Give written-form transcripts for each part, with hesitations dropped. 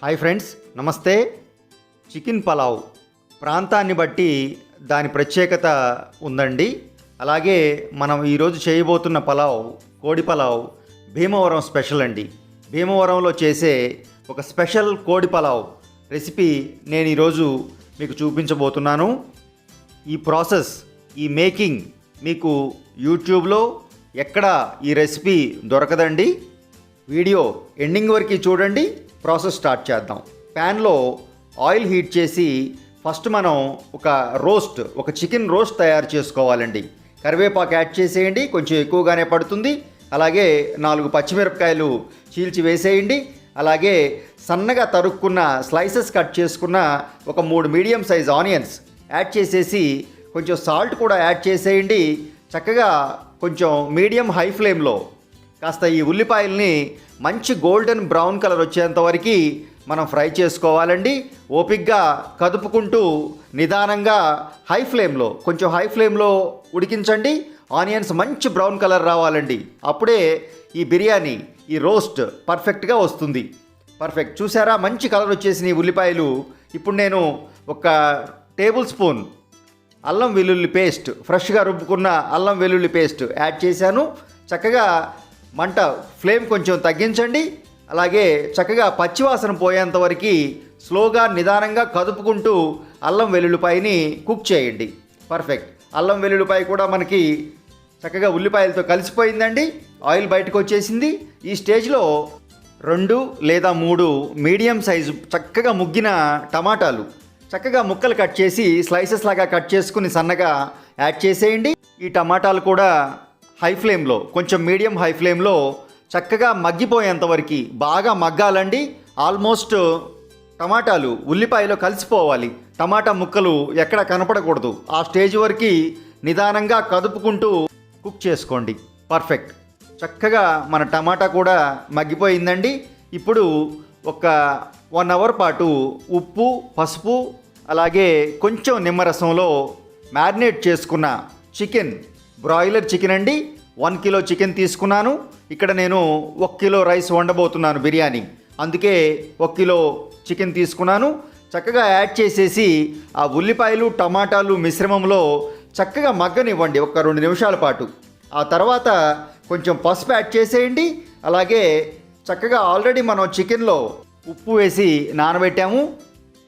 Hi friends, నమస్తే. Chicken pulao ప్రాంతాన్ని బట్టి దాని ప్రత్యేకత ఉందండి. అలాగే మనం ఈరోజు చేయబోతున్న పలావ్ కోడి పలావ్ భీమవరం స్పెషల్ అండి. భీమవరంలో చేసే ఒక స్పెషల్ కోడి పలావ్ రెసిపీ నేను ఈరోజు మీకు చూపించబోతున్నాను. ఈ ప్రాసెస్, ఈ మేకింగ్ మీకు యూట్యూబ్లో ఎక్కడ ఈ రెసిపీ దొరకదండి. వీడియో ఎండింగ్ వరకు చూడండి. ప్రాసెస్ స్టార్ట్ చేద్దాం. ప్యాన్లో ఆయిల్ హీట్ చేసి ఫస్ట్ మనం ఒక చికెన్ రోస్ట్ తయారు చేసుకోవాలండి. కరివేపాకు యాడ్ చేసేయండి, కొంచెం ఎక్కువగానే పడుతుంది. అలాగే 4 పచ్చిమిరపకాయలు చీల్చి వేసేయండి. అలాగే సన్నగా తరుక్కున్న స్లైసెస్ కట్ చేసుకున్న ఒక 3 మీడియం సైజ్ ఆనియన్స్ యాడ్ చేసేసి కొంచెం సాల్ట్ కూడా యాడ్ చేసేయండి. చక్కగా కొంచెం మీడియం హై ఫ్లేమ్లో కాస్త ఈ ఉల్లిపాయల్ని మంచి గోల్డెన్ బ్రౌన్ కలర్ వచ్చేంత వరకు మనం ఫ్రై చేసుకోవాలండి. ఓపిక్గా కదుపుకుంటూ నిదానంగా కొంచెం హై ఫ్లేమ్లో ఉడికించండి. ఆనియన్స్ మంచి బ్రౌన్ కలర్ రావాలండి. అప్పుడే ఈ బిర్యానీ, ఈ రోస్ట్ పర్ఫెక్ట్గా వస్తుంది. పర్ఫెక్ట్. చూసారా, మంచి కలర్ వచ్చేసిన ఈ ఉల్లిపాయలు. ఇప్పుడు నేను 1 టేబుల్ స్పూన్ అల్లం వెల్లుల్లి పేస్ట్, ఫ్రెష్గా రుబ్బుకున్న అల్లం వెల్లుల్లి పేస్ట్ యాడ్ చేశాను. చక్కగా మంట ఫ్లేమ్ కొంచెం తగ్గించండి. అలాగే చక్కగా పచ్చివాసన పోయేంత వరకు స్లోగా నిదానంగా కదుపుకుంటూ అల్లం వెల్లుల్లిపాయని కుక్ చేయండి. పర్ఫెక్ట్. అల్లం వెల్లుల్లిపాయ కూడా మనకి చక్కగా ఉల్లిపాయలతో కలిసిపోయిందండి. ఆయిల్ బయటకు వచ్చేసింది. ఈ స్టేజ్లో 2 లేదా 3 మీడియం సైజు చక్కగా ముగ్గిన టమాటాలు చక్కగా ముక్కలు కట్ చేసి స్లైసెస్ లాగా కట్ చేసుకుని సన్నగా యాడ్ చేసేయండి. ఈ టమాటాలు కూడా కొంచెం మీడియం హై ఫ్లేమ్లో చక్కగా మగ్గిపోయేంత వరకు బాగా మగ్గాలండి. ఆల్మోస్ట్ టమాటాలు ఉల్లిపాయలో కలిసిపోవాలి. టమాటా ముక్కలు ఎక్కడ కనపడకూడదు. ఆ స్టేజ్ వరకు నిదానంగా కదుపుకుంటూ కుక్ చేసుకోండి. పర్ఫెక్ట్. చక్కగా మన టమాటా కూడా మగ్గిపోయిందండి. ఇప్పుడు ఒక 1 అవర్ పాటు ఉప్పు, పసుపు, అలాగే కొంచెం నిమ్మరసంలో మ్యారినేట్ చేసుకున్న చికెన్, బ్రాయిలర్ చికెన్ అండి. 1 కిలో చికెన్ తీసుకున్నాను. ఇక్కడ నేను 1 కిలో రైస్ వండబోతున్నాను బిర్యానీ, అందుకే 1 కిలో చికెన్ తీసుకున్నాను. చక్కగా యాడ్ చేసేసి ఆ ఉల్లిపాయలు టమాటాలు మిశ్రమంలో చక్కగా మగ్గనివ్వండి ఒక 2 నిమిషాల పాటు. ఆ తర్వాత కొంచెం పసుపు యాడ్ చేసేయండి. అలాగే చక్కగా ఆల్రెడీ మనం చికెన్లో ఉప్పు వేసి నానబెట్టాము.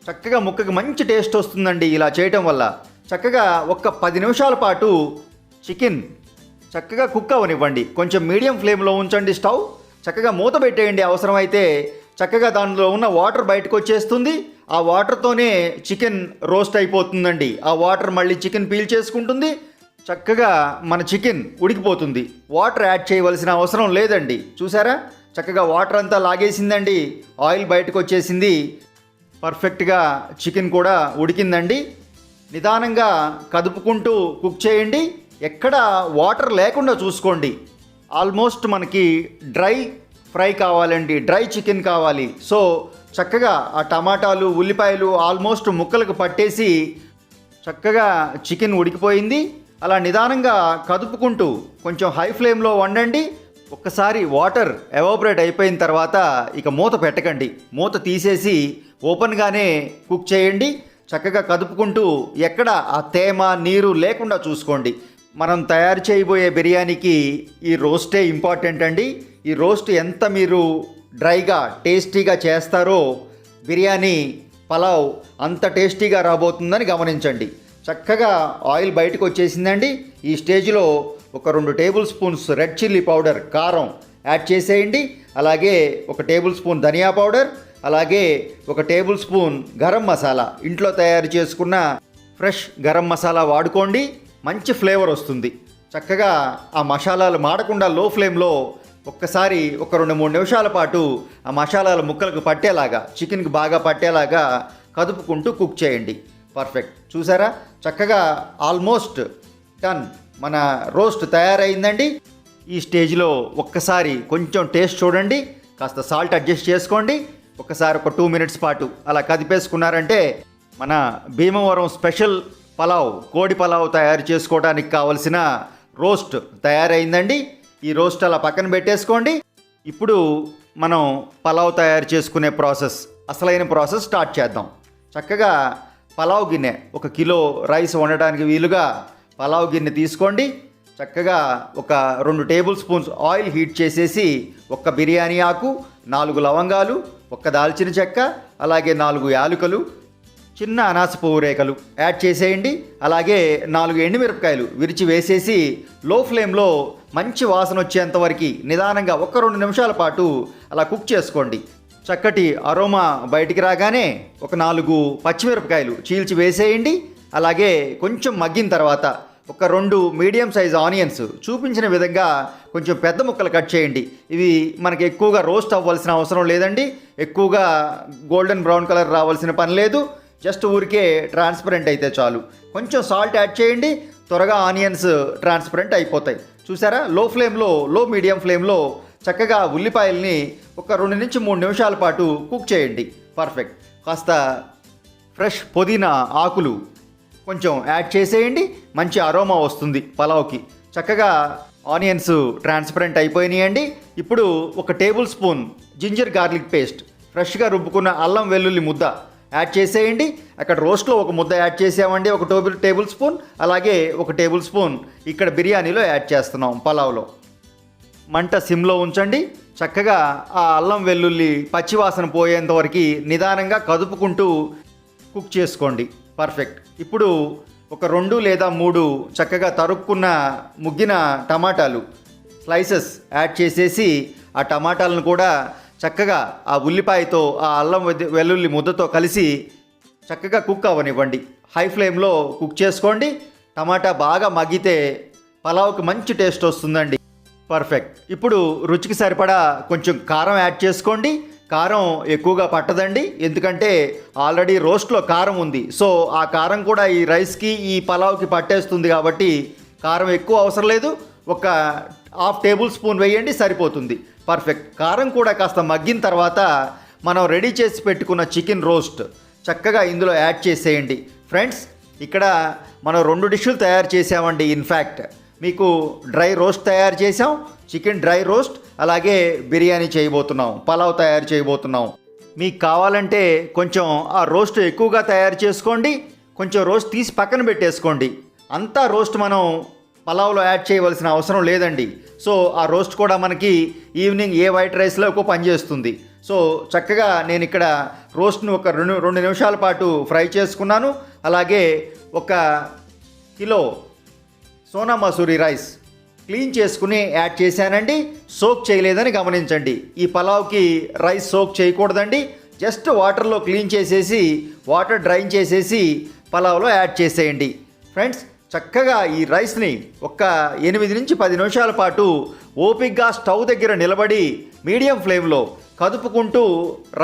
చక్కగా ముక్కకి మంచి టేస్ట్ వస్తుందండి ఇలా చేయటం వల్ల. చక్కగా ఒక 10 నిమిషాల పాటు చికెన్ చక్కగా కుక్ అవనివ్వండి. కొంచెం మీడియం ఫ్లేమ్లో ఉంచండి స్టవ్. చక్కగా మూత పెట్టేయండి. అవసరమైతే చక్కగా దానిలో ఉన్న వాటర్ బయటకు వచ్చేస్తుంది. ఆ వాటర్తోనే చికెన్ రోస్ట్ అయిపోతుందండి. ఆ వాటర్ మళ్ళీ చికెన్ పీల్ చేసుకుంటుంది. చక్కగా మన చికెన్ ఉడికిపోతుంది. వాటర్ యాడ్ చేయవలసిన అవసరం లేదండి. చూసారా, చక్కగా వాటర్ అంతా లాగేసిందండి. ఆయిల్ బయటకు వచ్చేసింది. పర్ఫెక్ట్గా చికెన్ కూడా ఉడికిందండి. నిదానంగా కదుపుకుంటూ కుక్ చేయండి. ఎక్కడ వాటర్ లేకుండా చూసుకోండి. ఆల్మోస్ట్ మనకి డ్రై ఫ్రై కావాలండి, డ్రై చికెన్ కావాలి. సో చక్కగా ఆ టమాటాలు ఉల్లిపాయలు ఆల్మోస్ట్ ముక్కలకు పట్టేసి చక్కగా చికెన్ ఉడికిపోయింది. అలా నిదానంగా కదుపుకుంటూ కొంచెం హై ఫ్లేమ్లో వండండి. ఒక్కసారి వాటర్ ఎవాపరేట్ అయిపోయిన తర్వాత ఇక మూత పెట్టకండి. మూత తీసేసి ఓపెన్గానే కుక్ చేయండి. చక్కగా కదుపుకుంటూ ఎక్కడ ఆ తేమ, నీరు లేకుండా చూసుకోండి. మనం తయారు చేయబోయే బిర్యానీకి ఈ రోస్టే ఇంపార్టెంట్ అండి. ఈ రోస్ట్ ఎంత మీరు డ్రైగా టేస్టీగా చేస్తారో బిర్యానీ పలావ్ అంత టేస్టీగా రాబోతుందని గమనించండి. చక్కగా ఆయిల్ బయటకు వచ్చేసిందండి. ఈ స్టేజ్లో ఒక 2 table spoons red chilli powder, కారం యాడ్ చేసేయండి. అలాగే 1 టేబుల్ స్పూన్ ధనియా పౌడర్, అలాగే 1 టేబుల్ స్పూన్ గరం మసాలా. ఇంట్లో తయారు చేసుకున్న ఫ్రెష్ గరం మసాలా వాడుకోండి, మంచి ఫ్లేవర్ వస్తుంది. చక్కగా ఆ మసాలాలు మాడకుండా లో ఫ్లేమ్లో ఒక్కసారి ఒక 2-3 నిమిషాల పాటు ఆ మసాలాలు ముక్కలకు పట్టేలాగా, చికెన్కి బాగా పట్టేలాగా కదుపుకుంటూ కుక్ చేయండి. పర్ఫెక్ట్. చూసారా, చక్కగా ఆల్మోస్ట్ డన్. మన రోస్ట్ తయారైందండి. ఈ స్టేజ్లో ఒక్కసారి కొంచెం టేస్ట్ చూడండి. కాస్త సాల్ట్ అడ్జస్ట్ చేసుకోండి. ఒకసారి ఒక 2 మినిట్స్ పాటు అలా కదిపేసుకున్నారంటే మన భీమవరం స్పెషల్ పలావ్, కోడి పలావ్ తయారు చేసుకోవడానికి కావలసిన రోస్ట్ తయారైందండి. ఈ రోస్ట్ అలా పక్కన పెట్టేసుకోండి. ఇప్పుడు మనం పలావ్ తయారు చేసుకునే ప్రాసెస్ అసలైన ప్రాసెస్ స్టార్ట్ చేద్దాం. చక్కగా పలావ్ గిన్నె, 1 కిలో రైస్ వండడానికి వీలుగా పలావ్ గిన్నె తీసుకోండి. చక్కగా ఒక 2 టేబుల్ స్పూన్స్ ఆయిల్ హీట్ చేసేసి 1 బిర్యానీ ఆకు, 4 లవంగాలు, 1 దాల్చిన చెక్క, అలాగే 4 యాలకులు, చిన్న అనాస పువ్వు రేకలు యాడ్ చేసేయండి. అలాగే 4 ఎండుమిరపకాయలు విరిచి వేసేసి లో ఫ్లేమ్లో మంచి వాసన వచ్చేంత వరకు నిదానంగా 1-2 నిమిషాల పాటు అలా కుక్ చేసుకోండి. చక్కటి అరోమా బయటికి రాగానే ఒక 4 పచ్చిమిరపకాయలు చీల్చి వేసేయండి. అలాగే కొంచెం మగ్గిన తర్వాత ఒక 2 మీడియం సైజ్ ఆనియన్స్ చూపించిన విధంగా కొంచెం పెద్ద ముక్కలు కట్ చేయండి. ఇవి మనకి ఎక్కువగా రోస్ట్ అవ్వాల్సిన అవసరం లేదండి, ఎక్కువగా గోల్డెన్ బ్రౌన్ కలర్ రావాల్సిన పని లేదు. జస్ట్ ఊరికే ట్రాన్స్పరెంట్ అయితే చాలు. కొంచెం సాల్ట్ యాడ్ చేయండి, త్వరగా ఆనియన్స్ ట్రాన్స్పరెంట్ అయిపోతాయి. చూసారా, లో మీడియం ఫ్లేమ్లో చక్కగా ఉల్లిపాయల్ని ఒక 2 నుంచి 3 నిమిషాల పాటు కుక్ చేయండి. పర్ఫెక్ట్. కాస్త ఫ్రెష్ పుదీనా ఆకులు కొంచెం యాడ్ చేసేయండి, మంచి అరోమా వస్తుంది పలావ్కి. చక్కగా ఆనియన్స్ ట్రాన్స్పరెంట్ అయిపోయినాయండి. ఇప్పుడు 1 table spoon ginger garlic paste, ఫ్రెష్గా రుబ్బుకున్న అల్లం వెల్లుల్లి ముద్ద యాడ్ చేసేయండి. అక్కడ రోస్ట్లో 1 ముద్ద యాడ్ చేసామండి, 1 టేబుల్ స్పూన్. అలాగే 1 టేబుల్ స్పూన్ ఇక్కడ బిర్యానీలో యాడ్ చేస్తున్నాం పలావ్లో. మంట సిమ్లో ఉంచండి. చక్కగా ఆ అల్లం వెల్లుల్లి పచ్చివాసన పోయేంత వరకు నిదానంగా కదుపుకుంటూ కుక్ చేసుకోండి. పర్ఫెక్ట్. ఇప్పుడు ఒక 2 లేదా 3 చక్కగా తరుక్కున్న ముగ్గిన టమాటాలు స్లైసెస్ యాడ్ చేసేసి ఆ టమాటాలను కూడా చక్కగా ఆ ఉల్లిపాయతో ఆ అల్లం వెల్లుల్లి ముద్దతో కలిసి చక్కగా కుక్ అవ్వనివ్వండి. హై ఫ్లేమ్లో కుక్ చేసుకోండి. టమాటా బాగా మగ్గితే పలావ్కి మంచి టేస్ట్ వస్తుందండి. పర్ఫెక్ట్. ఇప్పుడు రుచికి సరిపడా కొంచెం కారం యాడ్ చేసుకోండి. కారం ఎక్కువగా పట్టదండి, ఎందుకంటే ఆల్రెడీ రోస్ట్లో కారం ఉంది. సో ఆ కారం కూడా ఈ రైస్కి ఈ పలావ్కి పట్టేస్తుంది కాబట్టి కారం ఎక్కువ అవసరం లేదు. ఒక 1/2 టేబుల్ స్పూన్ వేయండి, సరిపోతుంది. పర్ఫెక్ట్. కారం కూడా కాస్త మగ్గిన తర్వాత మనం రెడీ చేసి పెట్టుకున్న చికెన్ రోస్ట్ చక్కగా ఇందులో యాడ్ చేసేయండి. ఫ్రెండ్స్, ఇక్కడ మనం 2 డిష్లు తయారు చేసామండి. ఇన్ఫ్యాక్ట్ మీకు డ్రై రోస్ట్ తయారు చేసాం, చికెన్ డ్రై రోస్ట్, అలాగే బిర్యానీ చేయబోతున్నాం, పలావ్ తయారు చేయబోతున్నాం. మీకు కావాలంటే కొంచెం ఆ రోస్ట్ ఎక్కువగా తయారు చేసుకోండి, కొంచెం రోస్ట్ తీసి పక్కన పెట్టేసుకోండి. అంతా రోస్ట్ మనం పలావ్లో యాడ్ చేయవలసిన అవసరం లేదండి. సో ఆ రోస్ట్ కూడా మనకి ఈవినింగ్ ఏ వైట్ రైస్లో ఎక్కువ పనిచేస్తుంది. సో చక్కగా నేను ఇక్కడ రోస్ట్ను ఒక 2 నిమిషాల పాటు ఫ్రై చేసుకున్నాను. అలాగే 1 kilo Sona Masuri rice clean చేసుకుని యాడ్ చేశానండి. సోక్ చేయలేదని గమనించండి. ఈ పలావ్కి రైస్ సోక్ చేయకూడదండి. జస్ట్ వాటర్లో క్లీన్ చేసేసి వాటర్ డ్రైన్ చేసేసి పలావ్లో యాడ్ చేసేయండి. ఫ్రెండ్స్, చక్కగా ఈ రైస్ని ఒక 8 నుంచి 10 నిమిషాల పాటు ఓపిక్గా స్టవ్ దగ్గర నిలబడి మీడియం ఫ్లేమ్లో కదుపుకుంటూ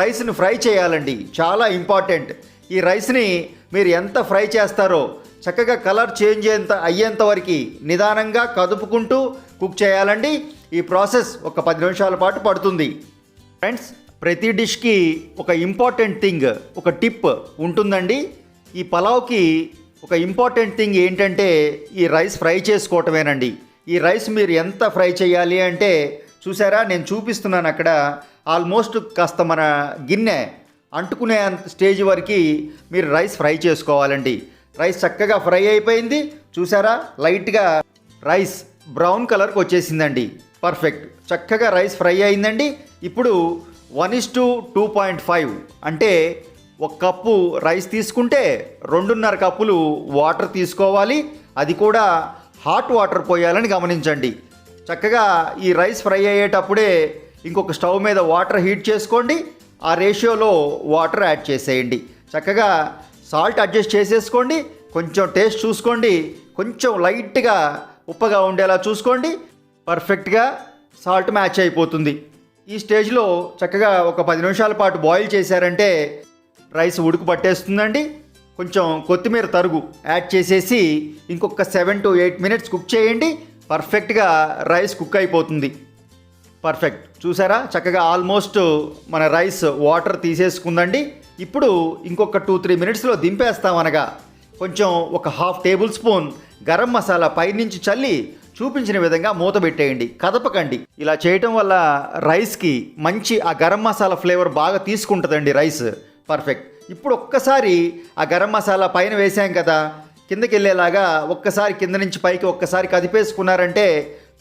రైస్ని ఫ్రై చేయాలండి. చాలా ఇంపార్టెంట్. ఈ రైస్ని మీరు ఎంత ఫ్రై చేస్తారో చక్కగా కలర్ చేంజ్ అయ్యేంత వరకు నిదానంగా కదుపుకుంటూ కుక్ చేయాలండి. ఈ ప్రాసెస్ ఒక 10 నిమిషాల పాటు పడుతుంది. ఫ్రెండ్స్, ప్రతి డిష్కి ఒక ఇంపార్టెంట్ థింగ్, ఒక టిప్ ఉంటుందండి. ఈ పలావ్కి ఒక ఇంపార్టెంట్ థింగ్ ఏంటంటే ఈ రైస్ ఫ్రై చేసుకోవటమేనండి. ఈ రైస్ మీరు ఎంత ఫ్రై చేయాలి అంటే చూసారా, నేను చూపిస్తున్నాను అక్కడ ఆల్మోస్ట్ కాస్త మన గిన్నె అంటుకునే స్టేజ్ వరకు మీరు రైస్ ఫ్రై చేసుకోవాలండి. రైస్ చక్కగా ఫ్రై అయిపోయింది. చూసారా, లైట్గా రైస్ బ్రౌన్ కలర్కి వచ్చేసిందండి. పర్ఫెక్ట్. చక్కగా రైస్ ఫ్రై అయిందండి. ఇప్పుడు 1:2.5 అంటే 1 కప్పు రైస్ తీసుకుంటే 2.5 కప్పులు వాటర్ తీసుకోవాలి. అది కూడా హాట్ వాటర్ పోయాలని గమనించండి. చక్కగా ఈ రైస్ ఫ్రై అయ్యేటప్పుడే ఇంకొక స్టవ్ మీద వాటర్ హీట్ చేసుకోండి. ఆ రేషియోలో వాటర్ యాడ్ చేసేయండి. చక్కగా సాల్ట్ అడ్జస్ట్ చేసేసుకోండి. కొంచెం టేస్ట్ చూసుకోండి. కొంచెం లైట్గా ఉప్పగా ఉండేలా చూసుకోండి. పర్ఫెక్ట్గా సాల్ట్ మ్యాచ్ అయిపోతుంది. ఈ స్టేజ్లో చక్కగా ఒక 10 నిమిషాల పాటు బాయిల్ చేశారంటే రైస్ ఉడుకు పట్టేస్తుందండి. కొంచెం కొత్తిమీర తరుగు యాడ్ చేసేసి ఇంకొక 7 to 8 మినిట్స్ కుక్ చేయండి. పర్ఫెక్ట్గా రైస్ కుక్ అయిపోతుంది. పర్ఫెక్ట్. చూసారా, చక్కగా ఆల్మోస్ట్ మన రైస్ వాటర్ తీసేసుకుందండి. ఇప్పుడు ఇంకొక 2-3 మినిట్స్లో దింపేస్తామనగా కొంచెం ఒక 1/2 టేబుల్ స్పూన్ గరం మసాలా పైనుంచి చల్లి చూపించిన విధంగా మూత పెట్టేయండి, కదపకండి. ఇలా చేయటం వల్ల రైస్కి మంచి ఆ గరం మసాలా ఫ్లేవర్ బాగా తీసుకుంటుందండి రైస్. పర్ఫెక్ట్. ఇప్పుడు ఒక్కసారి ఆ గరం మసాలా పైన వేసాం కదా, కిందకి వెళ్ళేలాగా ఒక్కసారి కింద నుంచి పైకి ఒక్కసారి కదిపేసుకున్నారంటే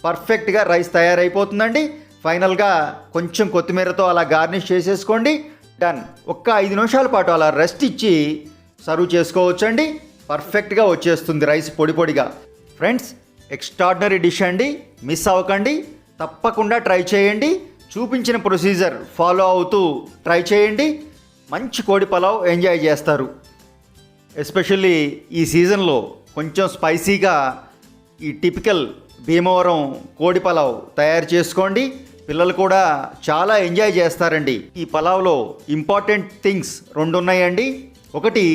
పర్ఫెక్ట్గా రైస్ తయారైపోతుందండి. ఫైనల్గా కొంచెం కొత్తిమీరతో అలా గార్నిష్ చేసేసుకోండి. డన్. ఒక్క 5 నిమిషాల పాటు అలా రెస్ట్ ఇచ్చి సర్వ్ చేసుకోవచ్చండి. పర్ఫెక్ట్గా వచ్చేస్తుంది రైస్ పొడి పొడిగా. ఫ్రెండ్స్, ఎక్స్ట్రాడినరీ డిష్ అండి, మిస్ అవ్వకండి, తప్పకుండా ట్రై చేయండి. చూపించిన ప్రొసీజర్ ఫాలో అవుతూ ట్రై చేయండి. మంచి కోడి పలావ్ ఎంజాయ్ చేస్తారు. ఎస్పెషల్లీ ఈ సీజన్లో కొంచెం స్పైసీగా ఈ టిపికల్ భీమవరం కోడి పలావ్ తయారు చేసుకోండి. పిల్లలు కూడా చాలా ఎంజాయ్ చేస్తారండి. ఈ పలావ్లో ఇంపార్టెంట్ థింగ్స్ 2 ఉన్నాయండి. ఒకటి,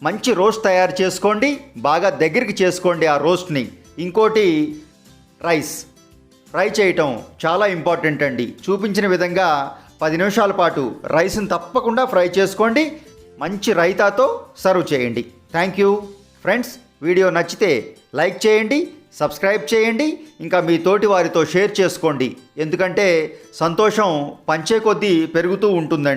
మంచి రోస్ట్ తయారు చేసుకోండి, బాగా దగ్గరికి చేసుకోండి ఆ రోస్ట్ని. ఇంకోటి, రైస్ ఫ్రై చేయటం చాలా ఇంపార్టెంట్ అండి. చూపించిన విధంగా 10 నిమిషాల పాటు రైస్ని తప్పకుండా ఫ్రై చేసుకోండి. మంచి రైతాతో సర్వ్ చేయండి. Thank you friends. వీడియో నచ్చితే లైక్ చేయండి, సబ్స్క్రైబ్ చేయండి, ఇంకా మీ తోటి వారితో షేర్ చేసుకోండి. ఎందుకంటే సంతోషం పంచే కొద్దీ పెరుగుతూ ఉంటుందండి.